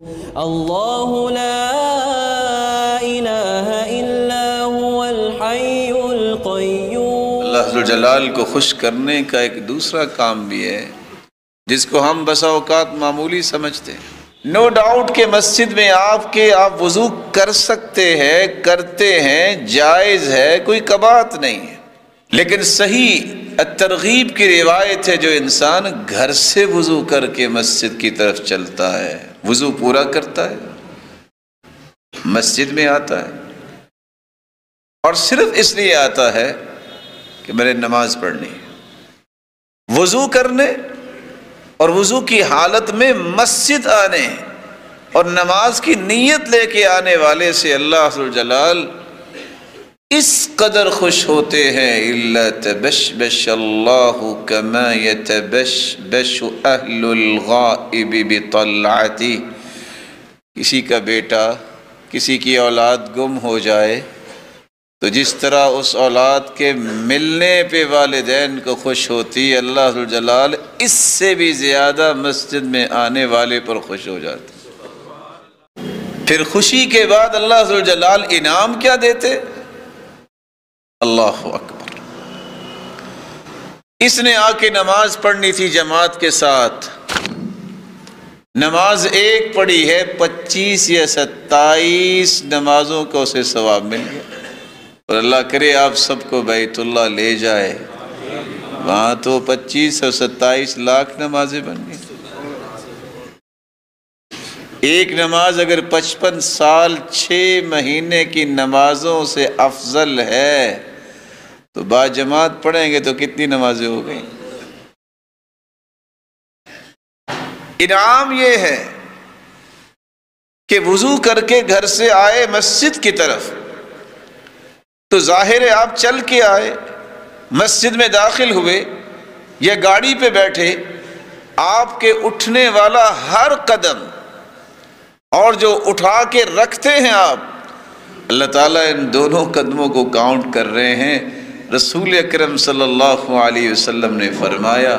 اللہ لا الہ الا هو الحی القیوم۔ اللہ ذو الجلال کو خوش کرنے کا ایک دوسرا کام بھی ہے جس کو ہم بسا اوقات معمولی سمجھتے ہیں۔ نو ڈاؤٹ کہ مسجد میں آپ وضو کر سکتے ہیں، کرتے ہیں، جائز ہے، کوئی کباہت نہیں ہے، لیکن صحیح الترغیب کی روایت ہے جو انسان گھر سے وضو کر کے مسجد کی طرف چلتا ہے، وضو پورا کرتا ہے، مسجد میں آتا ہے اور صرف اس لیے آتا ہے کہ میں نے نماز پڑھنی ہے، وضو کرنے اور وضو کی حالت میں مسجد آنے اور نماز کی نیت لے کے آنے والے سے اللہ ذو الجلال اس قدر خوش ہوتے ہیں الا تبشبش اللہ کما یتبشبش اہل الغائب بطلعتی۔ کسی کا بیٹا، کسی کی اولاد گم ہو جائے تو جس طرح اس اولاد کے ملنے پہ والدین کو خوش ہوتی، اللہ ذو الجلال اس سے بھی زیادہ مسجد میں آنے والے پر خوش ہو جاتے۔ پھر خوشی کے بعد اللہ ذو الجلال انعام کیا دیتے؟ اللہ اکبر، اس نے آ کے نماز پڑھنی تھی جماعت کے ساتھ، نماز ایک پڑھی ہے، 25 یا 27 نمازوں کو اسے ثواب مل گیا، اور اللہ کرے آپ سب کو بیت اللہ لے جائے، وہاں تو 25 اور 27 لاکھ نمازیں بن گئی۔ ایک نماز اگر 55 سال 6 مہینے کی نمازوں سے افضل ہے تو با جماعت پڑھیں گے تو کتنی نمازیں ہو گئیں؟ انعام یہ ہے کہ وضو کر کے گھر سے آئے مسجد کی طرف تو ظاہر ہے آپ چل کے آئے، مسجد میں داخل ہوئے یا گاڑی پہ بیٹھے، آپ کے اٹھنے والا ہر قدم اور جو اٹھا کے رکھتے ہیں آپ، اللہ تعالیٰ ان دونوں قدموں کو کاؤنٹ کر رہے ہیں۔ رسول اکرم صلی اللہ علیہ وسلم نے فرمایا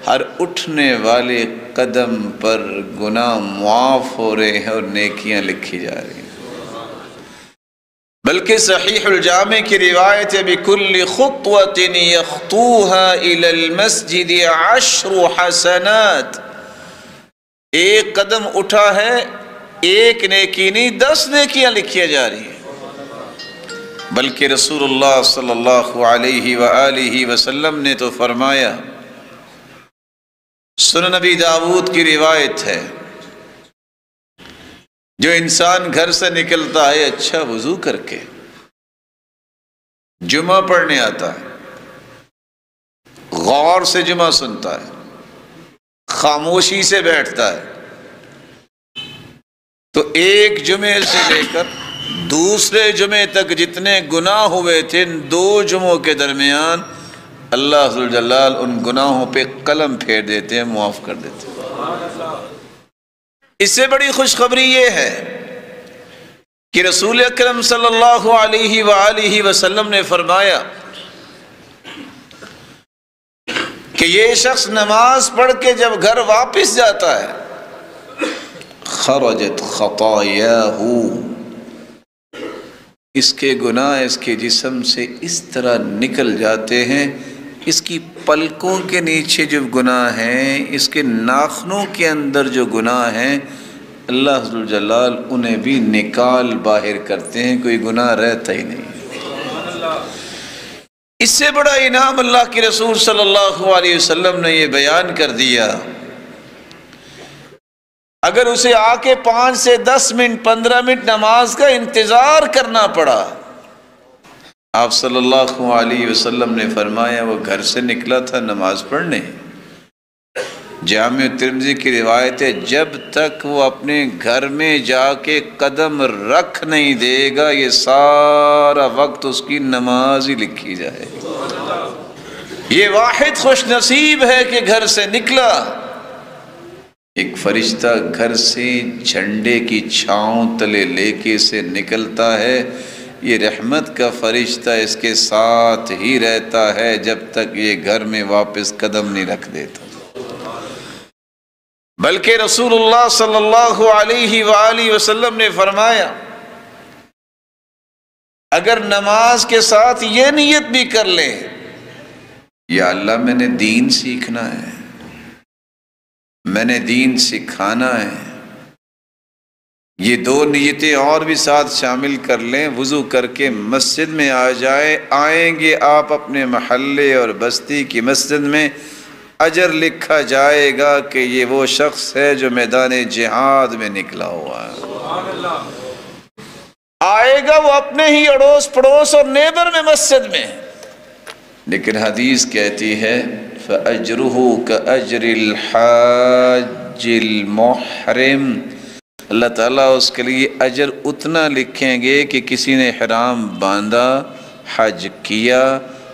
ہر اٹھنے والے قدم پر گناہ معاف ہو رہے ہیں اور نیکیاں لکھی جا رہی ہیں۔ بلکہ صحیح الجامع کی روایت ہے بِكُلِّ خُطْوَةٍ يَخْطُوهَا إِلَى الْمَسْجِدِ 10 حسنات، ایک قدم اٹھا ہے، ایک نیکی نہیں 10 نیکیاں لکھی جا رہی ہیں۔ بلکہ رسول اللہ صلی اللہ علیہ وآلہ وسلم نے تو فرمایا، سنن نبی داؤد کی روایت ہے، جو انسان گھر سے نکلتا ہے اچھا وضو کر کے جمعہ پڑھنے آتا ہے، غور سے جمعہ سنتا ہے، خاموشی سے بیٹھتا ہے، تو ایک جمعے سے لے کر دوسرے جمعے تک جتنے گناہ ہوئے تھے ان 2 جمعوں کے درمیان اللہ ذو الجلال ان گناہوں پہ قلم پھیر دیتے ہیں، معاف کر دیتے ہیں۔ اس سے بڑی خوشخبری یہ ہے کہ رسول اکرم صلی اللہ علیہ وآلہ وسلم نے فرمایا کہ یہ شخص نماز پڑھ کے جب گھر واپس جاتا ہے خرجت خطایاہ، اس کے گناہ اس کے جسم سے اس طرح نکل جاتے ہیں، اس کی پلکوں کے نیچے جو گناہ ہیں، اس کے ناخنوں کے اندر جو گناہ ہیں، اللہ ذو الجلال انہیں بھی نکال باہر کرتے ہیں، کوئی گناہ رہتا ہی نہیں۔ اس سے بڑا انعام اللہ کے رسول صلی اللہ علیہ وسلم نے یہ بیان کر دیا، اگر اسے آ کے 5 سے 10 منٹ 15 منٹ نماز کا انتظار کرنا پڑا، آپ صلی اللہ علیہ وسلم نے فرمایا وہ گھر سے نکلا تھا نماز پڑھنے، جامع ترمذی کی روایت ہے جب تک وہ اپنے گھر میں جا کے قدم رکھ نہیں دے گا یہ سارا وقت اس کی نماز ہی لکھی جائے گی۔ یہ واحد خوش نصیب ہے کہ گھر سے نکلا۔ ایک فرشتہ گھر سے جھنڈے کی چھاؤں تلے لے کے سے نکلتا ہے، یہ رحمت کا فرشتہ اس کے ساتھ ہی رہتا ہے جب تک یہ گھر میں واپس قدم نہیں رکھ دیتا۔ بلکہ رسول اللہ صلی اللہ علیہ وآلہ وسلم نے فرمایا اگر نماز کے ساتھ یہ نیت بھی کر لیں یا اللہ میں نے دین سیکھنا ہے، میں نے دین سکھانا ہے، یہ دو نیتیں اور بھی ساتھ شامل کر لیں، وضو کر کے مسجد میں آئیں گے آپ اپنے محلے اور بستی کی مسجد میں، اجر لکھا جائے گا کہ یہ وہ شخص ہے جو میدان جہاد میں نکلا ہوا ہے۔ آئے گا وہ اپنے ہی اڑوس پڑوس اور نیبر میں مسجد میں، لیکن حدیث کہتی ہے فَأَجْرُهُ كَأَجْرِ الْحَاجِّ الْمُحْرِمِ، اللہ تعالیٰ اس کے لیے اجر اتنا لکھیں گے کہ کسی نے احرام باندھا، حج کیا،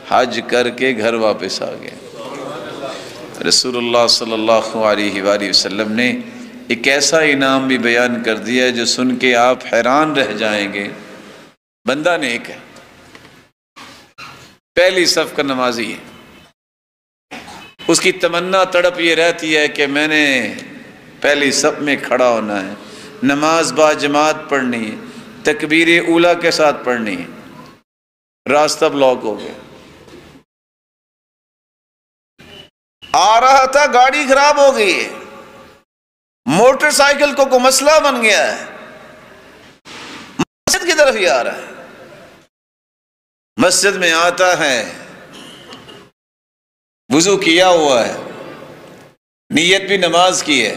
حج کر کے گھر واپس آ گیا۔ رسول اللہ صلی اللہ علیہ وآلہ وسلم نے ایک ایسا انعام بھی بیان کر دیا جو سن کے آپ حیران رہ جائیں گے۔ بندہ نیک ہے، پہلی صف کا نمازی ہے، اس کی تمنا تڑپ یہ رہتی ہے کہ میں نے پہلی صف میں کھڑا ہونا ہے، نماز با جماعت پڑھنی ہے، تکبیر اولیٰ کے ساتھ پڑھنی ہے، راستہ بلاک ہو گیا، آ رہا تھا گاڑی خراب ہو گئی ہے، موٹر سائیکل کو کوئی مسئلہ بن گیا ہے، مسجد کی طرف ہی آ رہا ہے، مسجد میں آتا ہے، وضو کیا ہوا ہے، نیت بھی نماز کی ہے،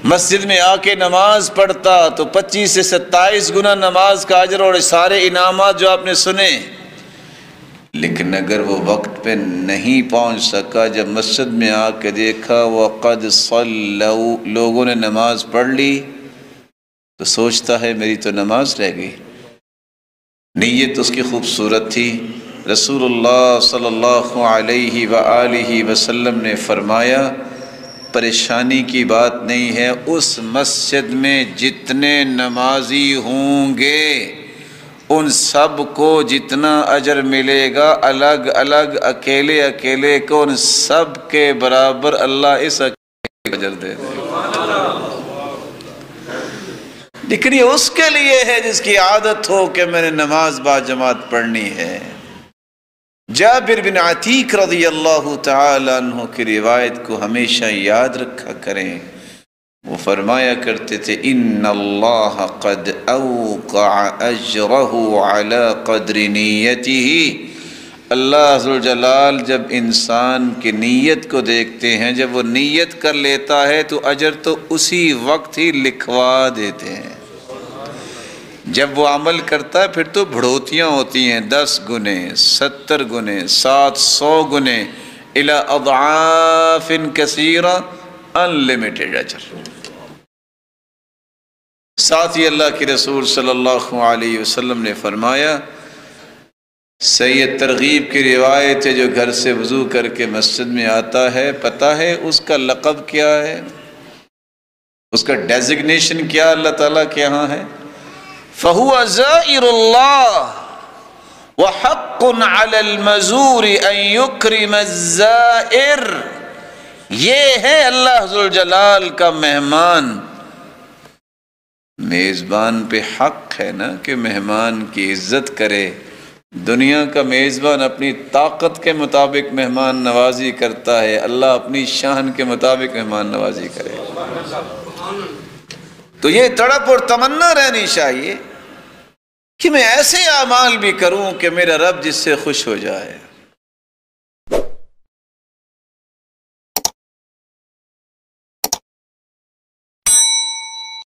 مسجد میں آ کے نماز پڑھتا تو 25 سے 27 گنا نماز کا اجر اور سارے انعامات جو آپ نے سنے۔ لیکن اگر وہ وقت پہ نہیں پہنچ سکا، جب مسجد میں آ کے دیکھا وَقَدْ صَلَّوْا، لوگوں نے نماز پڑھ لی، تو سوچتا ہے میری تو نماز رہ گئی۔ نیت اس کی خوبصورت تھی۔ رسول اللہ صلی اللہ علیہ وآلہ وسلم نے فرمایا پریشانی کی بات نہیں ہے، اس مسجد میں جتنے نمازی ہوں گے ان سب کو جتنا اجر ملے گا، الگ الگ اکیلے اکیلے کو ان سب کے برابر اللہ اس اکیلے اجر دے دے۔ لیکن یہ اس کے لیے ہے جس کی عادت ہو کہ میں نے نماز با جماعت پڑھنی ہے۔ جابر بن عتیق رضی اللہ تعالی عنہ کی روایت کو ہمیشہ یاد رکھا کریں، وہ فرمایا کرتے تھے ان اللہ قد اوقع اجرہ علی قدر نیتہ، اللہ ذوالجلال جب انسان کی نیت کو دیکھتے ہیں، جب وہ نیت کر لیتا ہے تو اجر تو اسی وقت ہی لکھوا دیتے ہیں۔ جب وہ عمل کرتا ہے پھر تو بڑھوتیاں ہوتی ہیں، 10 گنے، 70 گنے، 700 گنے، الی اضعاف کثیرہ، انلمیٹڈ اجر۔ ساتھ ہی اللہ کے رسول صلی اللہ علیہ وسلم نے فرمایا، سید ترغیب کی روایت ہے، جو گھر سے وضو کر کے مسجد میں آتا ہے، پتہ ہے اس کا لقب کیا ہے، اس کا ڈیزگنیشن کیا اللہ تعالیٰ کے ہاں ہے؟ فَهُوَ زَائِرُ اللَّهِ وَحَقٌّ عَلَى الْمَزُورِ أَن يُكْرِمَ الزَّائِرِ، یہ ہے اللہ ذوالجلال کا مہمان۔ میزبان پہ حق ہے نا کہ مہمان کی عزت کرے۔ دنیا کا میزبان اپنی طاقت کے مطابق مہمان نوازی کرتا ہے، اللہ اپنی شان کے مطابق مہمان نوازی کرے۔ تو یہ تڑپ اور تمنا رہنی چاہیے کہ میں ایسے اعمال بھی کروں کہ میرا رب جس سے خوش ہو جائے۔